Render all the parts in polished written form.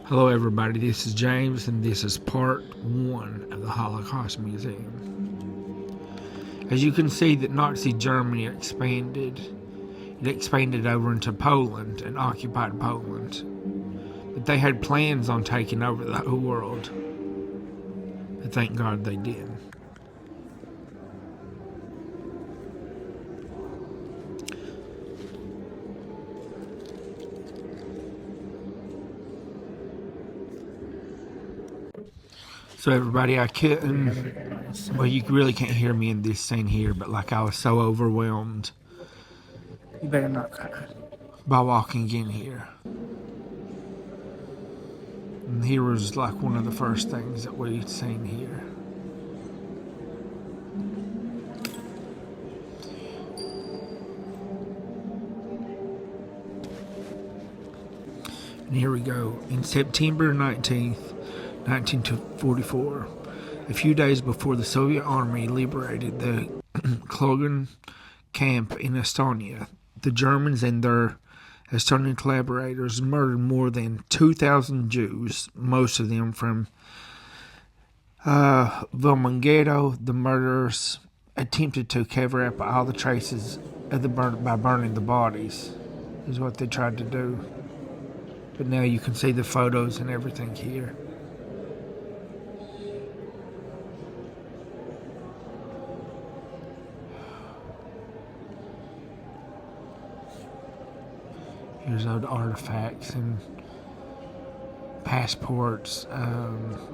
Hello everybody, this is James and this is part 1 of the Holocaust Museum. As you can see that Nazi Germany expanded over into Poland and occupied Poland. But they had plans on taking over the whole world. But thank God they did. So everybody, I couldn't, well, you really can't hear me in this scene here, but like I was so overwhelmed. You better not cry. By walking in here. And here was like one of the first things that we'd seen here. And here we go. In September 19th, 1944, a few days before the Soviet army liberated the Klogan camp in Estonia, the Germans and their Estonian collaborators murdered more than 2,000 Jews, most of them from Vilmangedo. The murderers attempted to cover up all the traces of the by burning the bodies, is what they tried to do. But now you can see the photos and everything here. Here's old artifacts and passports,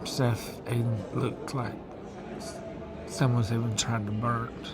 stuff. It looked like someone's even tried to burn it.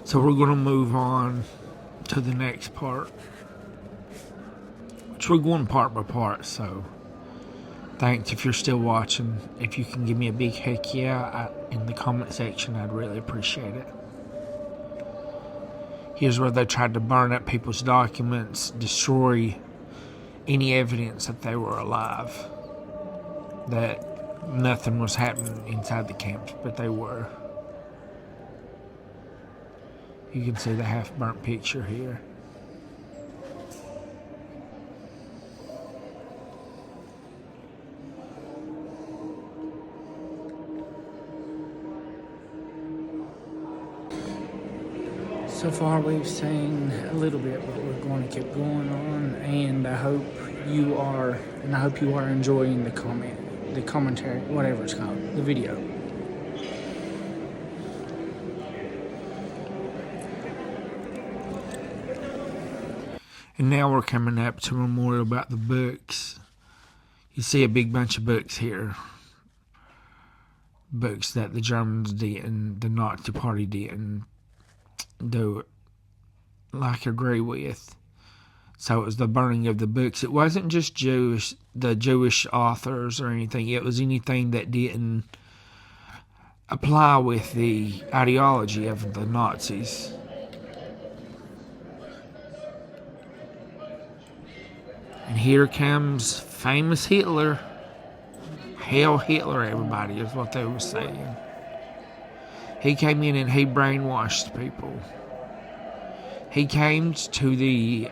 So we're going to move on to the next part, which we're going part by part. So thanks if you're still watching. If you can give me a big heck yeah in the comment section, I'd really appreciate it. Here's where they tried to burn up people's documents, destroy any evidence that they were alive, that nothing was happening inside the camps, but they were. You can see the half-burnt picture here. So far we've seen a little bit, but we're going to keep going on, and I hope you are enjoying the commentary, whatever it's called, the video. And now we're coming up to a memorial about the books. You see a big bunch of books here. Books that the Germans didn't, the Nazi Party didn't agree with. So it was the burning of the books. It wasn't just the Jewish authors or anything. It was anything that didn't apply with the ideology of the Nazis. And here comes famous Hitler. Hail Hitler, everybody, is what they were saying. He came in and he brainwashed people. He came to the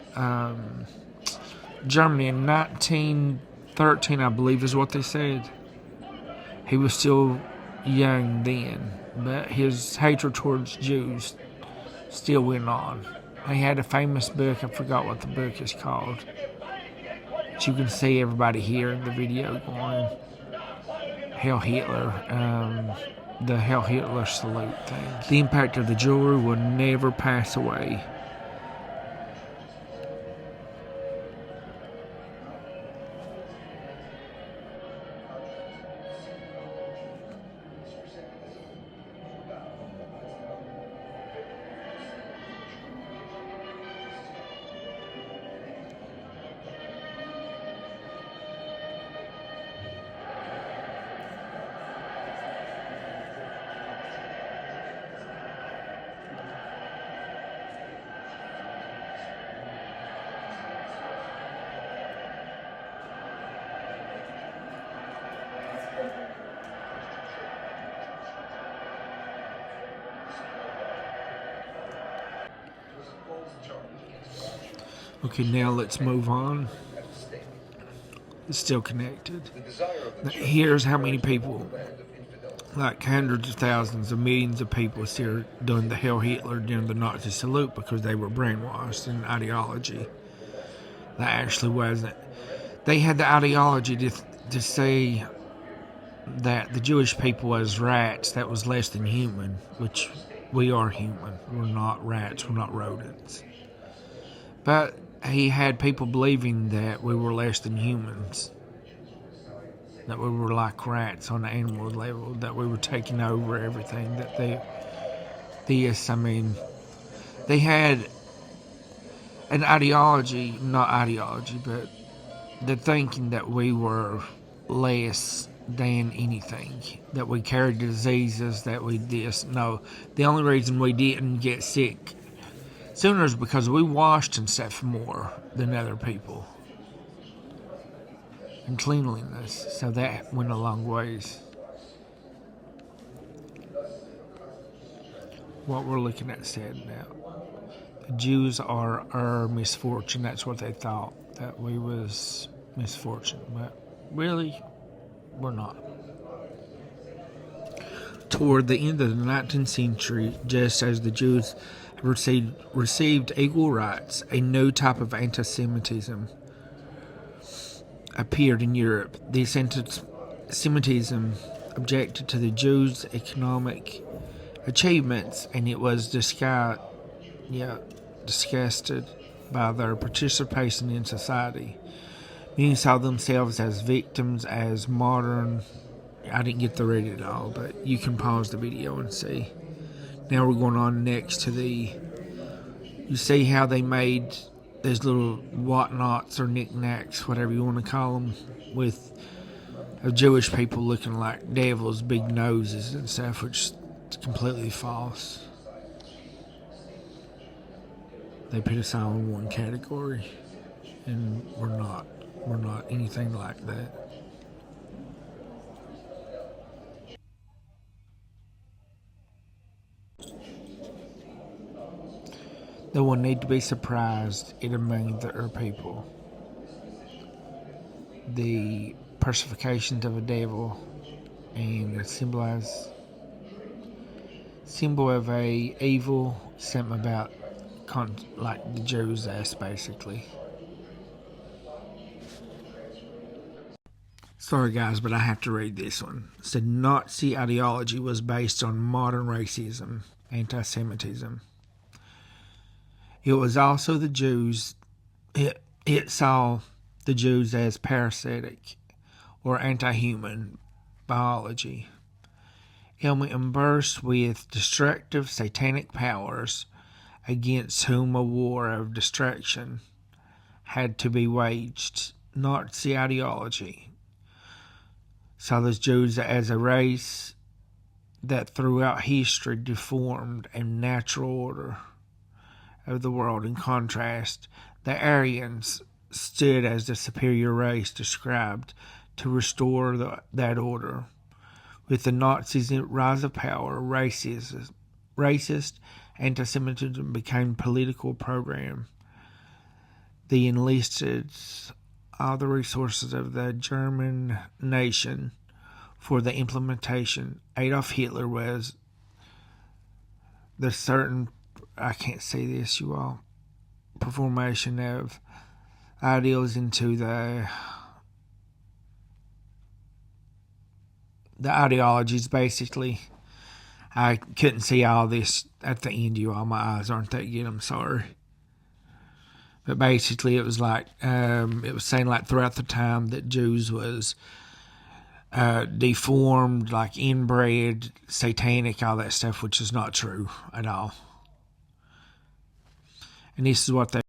Germany in 1913, I believe is what they said. He was still young then, but his hatred towards Jews still went on. He had a famous book, I forgot what the book is called. But you can see everybody here in the video going, Hail Hitler, the Hail Hitler salute thing. The impact of the jewelry will never pass away. Okay, now let's move on. It's still connected. Now, here's how many people, like hundreds of thousands of millions of people, still doing the Hail Hitler during the Nazi salute because they were brainwashed in ideology. That actually wasn't. They had the ideology to say that the Jewish people was rats, that was less than human, which we are human. We're not rats, we're not rodents. But he had people believing that we were less than humans, that we were like rats on the animal level, that we were taking over everything, that they had an ideology, not ideology, but the thinking that we were less than anything, that we carried diseases, that we this. No, the only reason we didn't get sick sooner is because we washed and stuff more than other people. And cleanliness, so that went a long ways. What we're looking at said now, the Jews are our misfortune. That's what they thought, that we was misfortune, but really, we're not. Toward the end of the 19th century, just as the Jews received equal rights, a new type of anti-Semitism appeared in Europe. This anti-Semitism objected to the Jews' economic achievements, and it was disgusted by their participation in society. Many saw themselves as victims, as modern. I didn't get to read it all, but you can pause the video and see. Now we're going on next to you see how they made those little whatnots or knickknacks, whatever you want to call them, with Jewish people looking like devils, big noses and stuff, which is completely false. They put us all in one category, and we're not anything like that. No one need to be surprised it among our people. The personifications of a devil and a symbol of a evil, something about like the Jews' ass, basically. Sorry guys, but I have to read this one. It said Nazi ideology was based on modern racism, anti-Semitism. It was also the Jews. It saw the Jews as parasitic or anti-human biology. Imbursed with destructive satanic powers against whom a war of destruction had to be waged. Nazi ideology saw the Jews as a race that throughout history deformed a natural order of the world. In contrast, the Aryans stood as the superior race described to restore that order. With the Nazis' rise of power, racist anti-Semitism became a political program. They enlisted all the resources of the German nation for the implementation. Adolf Hitler was the certain, I can't say this, you all, formation of ideals into the ideologies, basically. I couldn't see all this at the end, you all. My eyes aren't that good, I'm sorry. But basically, it was like, it was saying like throughout the time that Jews was deformed, like inbred, satanic, all that stuff, which is not true at all. And this is what they